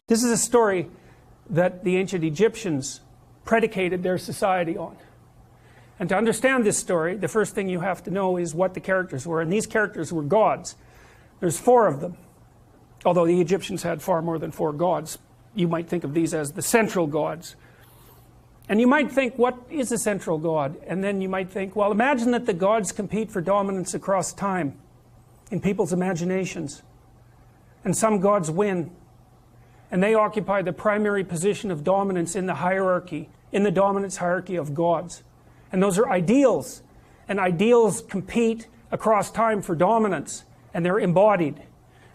This is a story that the ancient Egyptians predicated their society on. And to understand this story, the first thing you have to know is what the characters were. And these characters were gods. There's 4 of them. Although the Egyptians had far more than 4 gods. You might think of these as the central gods. And you might think, what is a central god? And then you might think, well, imagine that the gods compete for dominance across time in people's imaginations. And some gods win. And they occupy the primary position of dominance in the hierarchy, in the dominance hierarchy of gods. And those are ideals. And ideals compete across time for dominance. And they're embodied.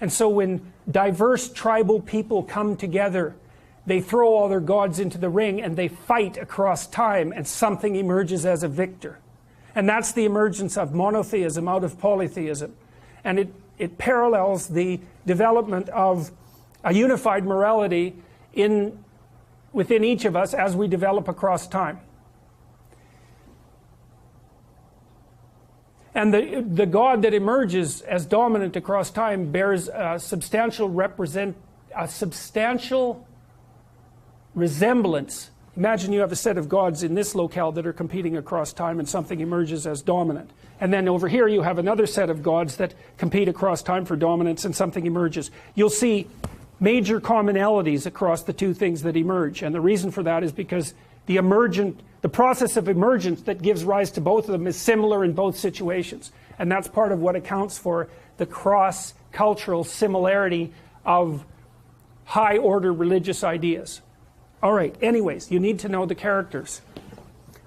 And so when diverse tribal people come together, they throw all their gods into the ring and they fight across time, and something emerges as a victor. And that's the emergence of monotheism out of polytheism. And it parallels the development of a unified morality within each of us as we develop across time. And the God that emerges as dominant across time bears a substantial resemblance. Imagine you have a set of gods in this locale that are competing across time, and something emerges as dominant. And then over here you have another set of gods that compete across time for dominance, and something emerges. You'll see major commonalities across the 2 things that emerge. And the reason for that is because the process of emergence that gives rise to both of them is similar in both situations. And that's part of what accounts for the cross-cultural similarity of high-order religious ideas. All right, anyways, you need to know the characters.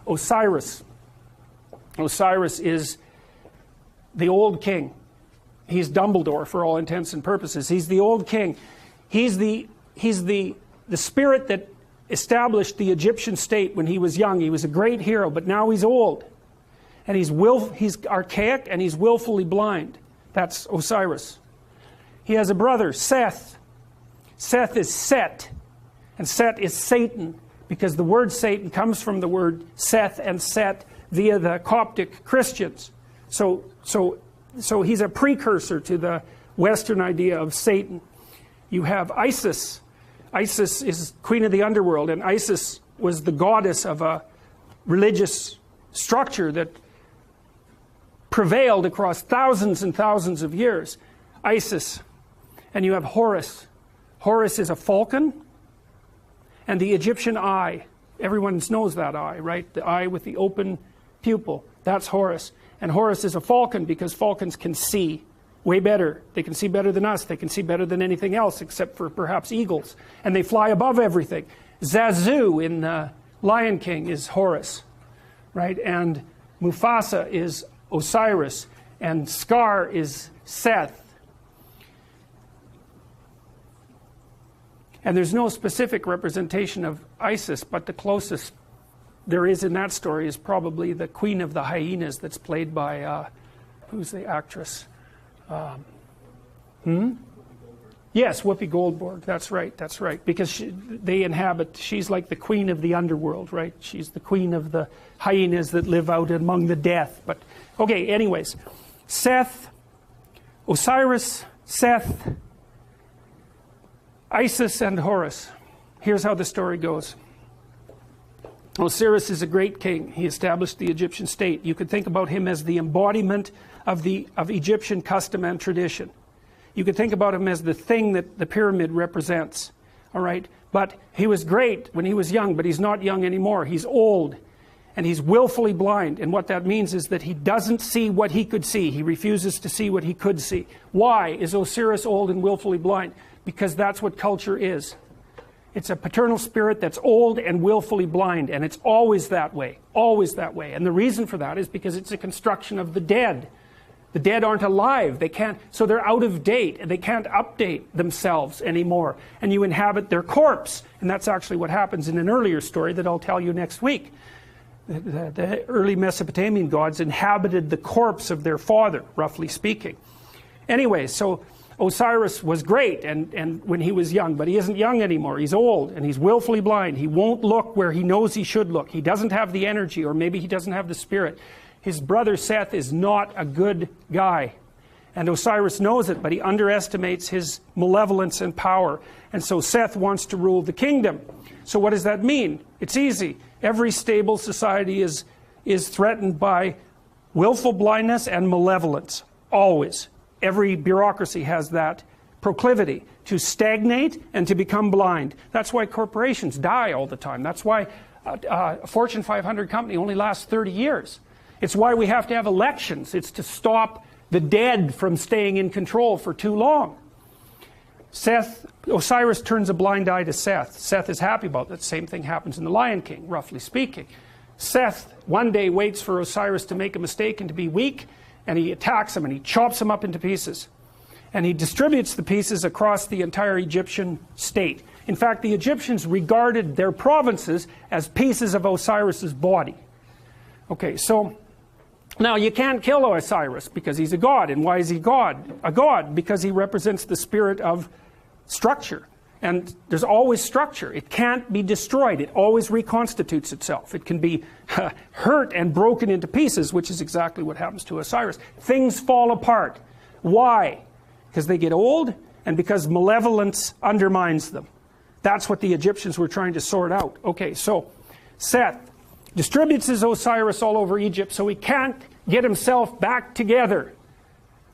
Osiris. Osiris is the old king. He's Dumbledore for all intents and purposes. He's the old king. He's the spirit that established the Egyptian state when he was young. He was a great hero, but now he's old. And he's archaic, and he's willfully blind. That's Osiris. He has a brother, Seth. Seth is Set. And Set is Satan, because the word Satan comes from the word Seth and Set via the Coptic Christians. So he's a precursor to the Western idea of Satan. You have Isis. Isis is queen of the underworld, and Isis was the goddess of a religious structure that prevailed across thousands and thousands of years. Isis. And you have Horus. Horus is a falcon, and the Egyptian eye. Everyone knows that eye, right? The eye with the open pupil. That's Horus. And Horus is a falcon because falcons can see way better. They can see better than us. They can see better than anything else except for perhaps eagles. And they fly above everything. Zazu in Lion King is Horus, right? And Mufasa is Osiris. And Scar is Seth. And there's no specific representation of Isis, but the closest there is in that story is probably the Queen of the Hyenas that's played by, who's the actress? Yes, Whoopi Goldberg. That's right. Because she's like the queen of the underworld, right? She's the queen of the hyenas that live out among the death. But, okay, anyways. Seth, Osiris, Seth, Isis, and Horus. Here's how the story goes. Osiris is a great king. He established the Egyptian state. You could think about him as the embodiment of Egyptian custom and tradition. You could think about him as the thing that the pyramid represents. All right? But he was great when he was young, but he's not young anymore. He's old. And he's willfully blind. And what that means is that he doesn't see what he could see. He refuses to see what he could see. Why is Osiris old and willfully blind? Because that's what culture is. It's a paternal spirit that's old and willfully blind, and it's always that way, always that way. And the reason for that is because it's a construction of the dead. The dead aren't alive. They can't, so they're out of date, and they can't update themselves anymore. And you inhabit their corpse. And that's actually what happens in an earlier story that I'll tell you next week. The early Mesopotamian gods inhabited the corpse of their father, roughly speaking. Anyway, so Osiris was great and when he was young, but he isn't young anymore. He's old and he's willfully blind. He won't look where he knows he should look. He doesn't have the energy, or maybe he doesn't have the spirit. His brother Seth is not a good guy. And Osiris knows it, but he underestimates his malevolence and power. And so Seth wants to rule the kingdom. So what does that mean? It's easy. Every stable society is threatened by willful blindness and malevolence. Always. Every bureaucracy has that proclivity to stagnate and to become blind. That's why corporations die all the time. That's why a Fortune 500 company only lasts 30 years. It's why we have to have elections. It's to stop the dead from staying in control for too long. Osiris turns a blind eye to Seth. Seth is happy about that. Same thing happens in The Lion King, roughly speaking. Seth one day waits for Osiris to make a mistake and to be weak, and he attacks him and he chops him up into pieces. And he distributes the pieces across the entire Egyptian state. In fact, the Egyptians regarded their provinces as pieces of Osiris's body. Okay, so now you can't kill Osiris because he's a god. And why is he God? A god because he represents the spirit of structure. And there's always structure. It can't be destroyed. It always reconstitutes itself. It can be hurt and broken into pieces, which is exactly what happens to Osiris. Things fall apart. Why? Because they get old and because malevolence undermines them. That's what the Egyptians were trying to sort out. Okay, so Seth distributes his Osiris all over Egypt so he can't get himself back together.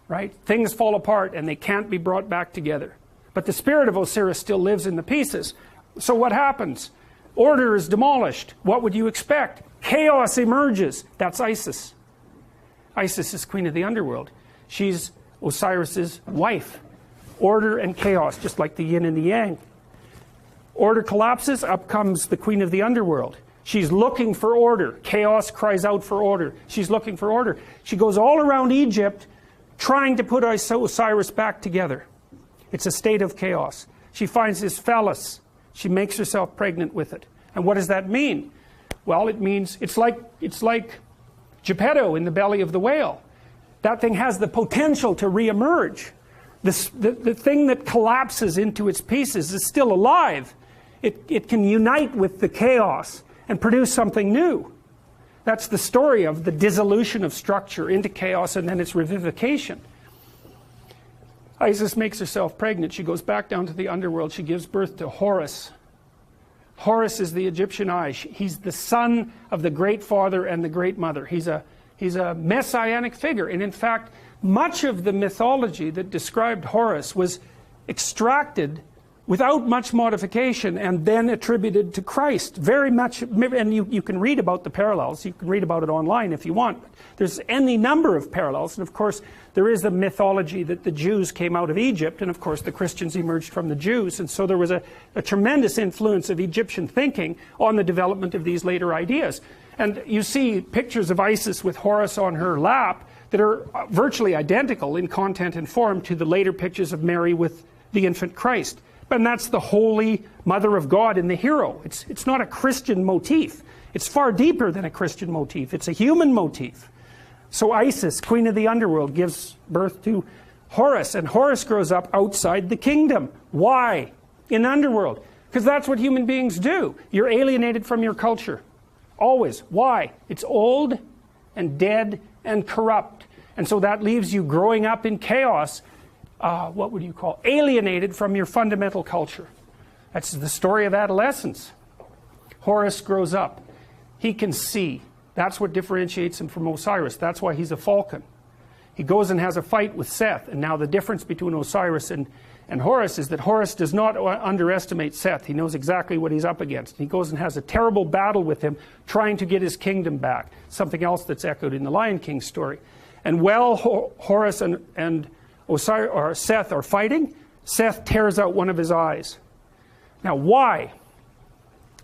Right? Things fall apart and they can't be brought back together. But the spirit of Osiris still lives in the pieces. So what happens? Order is demolished. What would you expect? Chaos emerges. That's Isis. Isis is queen of the underworld. She's Osiris's wife. Order and chaos, just like the yin and the yang. Order collapses, up comes the queen of the underworld. She's looking for order. Chaos cries out for order. She's looking for order. She goes all around Egypt trying to put Osiris back together. It's a state of chaos. She finds his phallus. She makes herself pregnant with it. And what does that mean? Well, it means it's like Geppetto in the belly of the whale. That thing has the potential to reemerge. The thing that collapses into its pieces is still alive. It can unite with the chaos and produce something new. That's the story of the dissolution of structure into chaos and then its revivification. Isis makes herself pregnant. She goes back down to the underworld. She gives birth to Horus. Horus is the Egyptian eye. He's the son of the great father and the great mother. He's a messianic figure. And in fact, much of the mythology that described Horus was extracted without much modification and then attributed to Christ. Very much, and you can read about the parallels. You can read about it online if you want. There's any number of parallels. And of course, there is the mythology that the Jews came out of Egypt. And of course, the Christians emerged from the Jews. And so there was a tremendous influence of Egyptian thinking on the development of these later ideas. And you see pictures of Isis with Horus on her lap that are virtually identical in content and form to the later pictures of Mary with the infant Christ. And that's the holy mother of God in the hero. It's not a Christian motif. It's far deeper than a Christian motif. It's a human motif. So Isis, queen of the underworld, gives birth to Horus. And Horus grows up outside the kingdom. Why? In the underworld. Because that's what human beings do. You're alienated from your culture. Always. Why? It's old and dead and corrupt. And so that leaves you growing up in chaos. What would you call it? Alienated from your fundamental culture. That's the story of adolescence. Horus grows up. He can see. That's what differentiates him from Osiris. That's why he's a falcon. He goes and has a fight with Seth. And now the difference between Osiris and Horus is that Horus does not underestimate Seth. He knows exactly what he's up against. He goes and has a terrible battle with him, trying to get his kingdom back. Something else that's echoed in the Lion King story. And while Horus and Osiris or Seth are fighting, Seth tears out one of his eyes. Now why?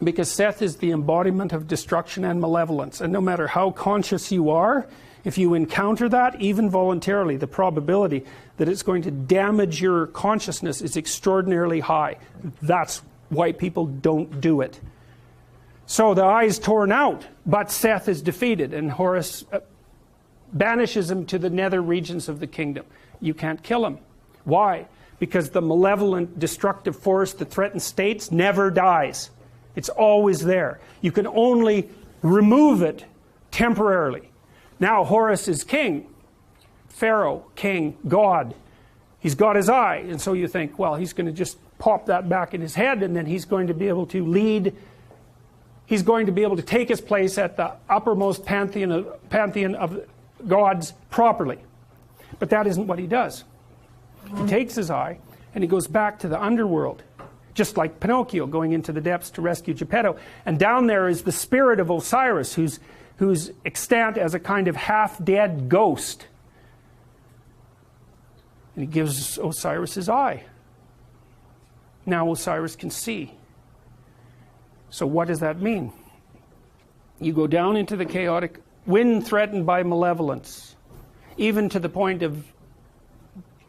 Because Seth is the embodiment of destruction and malevolence. And no matter how conscious you are, if you encounter that, even voluntarily, the probability that it's going to damage your consciousness is extraordinarily high. That's why people don't do it. So the eye is torn out, but Seth is defeated, and Horus banishes him to the nether regions of the kingdom. You can't kill him. Why? Because the malevolent, destructive force that threatens states never dies. It's always there. You can only remove it temporarily. Now Horus is king. Pharaoh, king, God. He's got his eye, and so you think, well, he's going to just pop that back in his head, and then he's going to be able to lead. He's going to be able to take his place at the uppermost pantheon of gods properly. But that isn't what he does. He takes his eye and he goes back to the underworld, just like Pinocchio going into the depths to rescue Geppetto. And down there is the spirit of Osiris, who's extant as a kind of half-dead ghost. And he gives Osiris his eye. Now Osiris can see. So what does that mean? You go down into the chaotic, when threatened by malevolence, even to the point of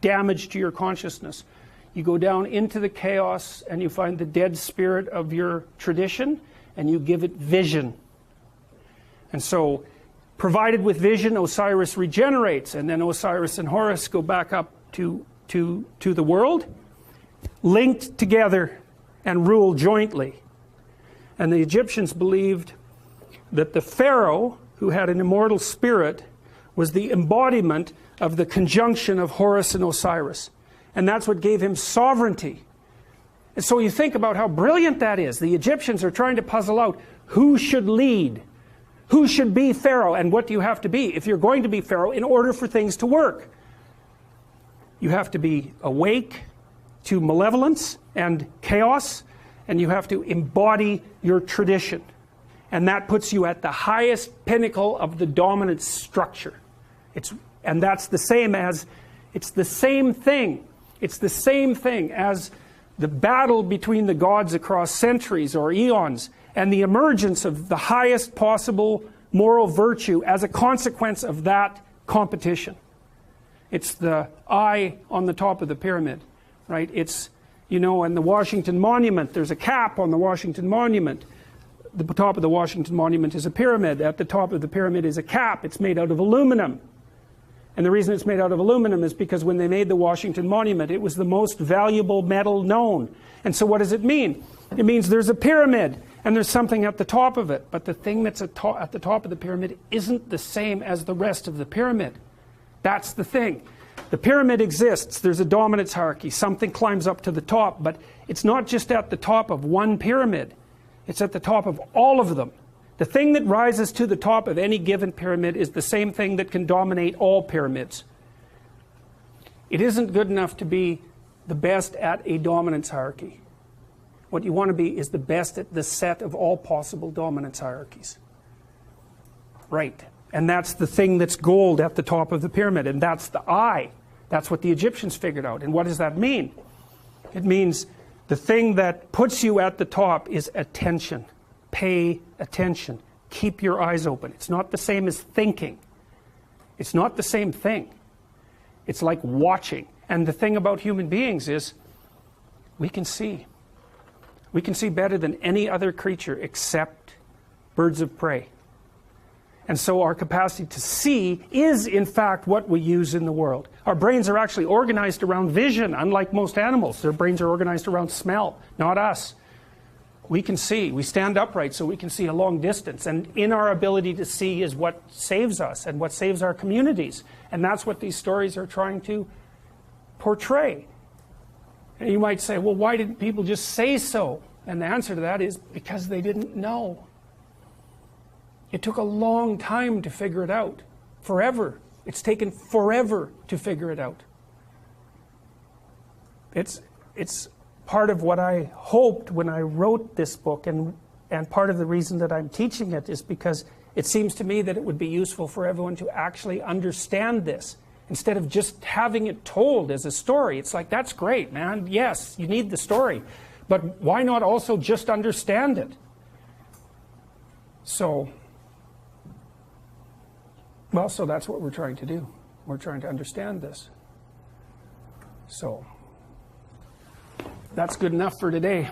damage to your consciousness. You go down into the chaos and you find the dead spirit of your tradition and you give it vision. And so, provided with vision, Osiris regenerates, and then Osiris and Horus go back up to the world, linked together and rule jointly. And the Egyptians believed that the Pharaoh, who had an immortal spirit, was the embodiment of the conjunction of Horus and Osiris. And that's what gave him sovereignty. And so you think about how brilliant that is. The Egyptians are trying to puzzle out who should lead, who should be Pharaoh, and what do you have to be if you're going to be Pharaoh in order for things to work. You have to be awake to malevolence and chaos, and you have to embody your tradition. And that puts you at the highest pinnacle of the dominant structure. And that's the same as, it's the same thing. It's the same thing as the battle between the gods across centuries or eons and the emergence of the highest possible moral virtue as a consequence of that competition. It's the eye on the top of the pyramid, right? It's, you know, in the Washington Monument, there's a cap on the Washington Monument. The top of the Washington Monument is a pyramid. At the top of the pyramid is a cap. It's made out of aluminum. And the reason it's made out of aluminum is because when they made the Washington Monument, it was the most valuable metal known. And so what does it mean? It means there's a pyramid and there's something at the top of it. But the thing that's at the top of the pyramid isn't the same as the rest of the pyramid. That's the thing. The pyramid exists. There's a dominance hierarchy. Something climbs up to the top. But it's not just at the top of one pyramid. It's at the top of all of them. The thing that rises to the top of any given pyramid is the same thing that can dominate all pyramids. It isn't good enough to be the best at a dominance hierarchy. What you want to be is the best at the set of all possible dominance hierarchies. Right. And that's the thing that's gold at the top of the pyramid. And that's the eye. That's what the Egyptians figured out. And what does that mean? It means the thing that puts you at the top is attention. Pay attention. Keep your eyes open. It's not the same as thinking. It's not the same thing. It's like watching. And the thing about human beings is we can see. We can see better than any other creature except birds of prey. And so our capacity to see is, in fact, what we use in the world. Our brains are actually organized around vision, unlike most animals. Their brains are organized around smell, not us. We can see. We stand upright so we can see a long distance. And in our ability to see is what saves us and what saves our communities. And that's what these stories are trying to portray. And you might say, well, why didn't people just say so? And the answer to that is because they didn't know. It took a long time to figure it out. Forever. It's taken forever to figure it out. It's part of what I hoped when I wrote this book, and part of the reason that I'm teaching it is because it seems to me that it would be useful for everyone to actually understand this instead of just having it told as a story. It's like, that's great, man. Yes, you need the story. But why not also just understand it? So that's what we're trying to do. We're trying to understand this. So that's good enough for today.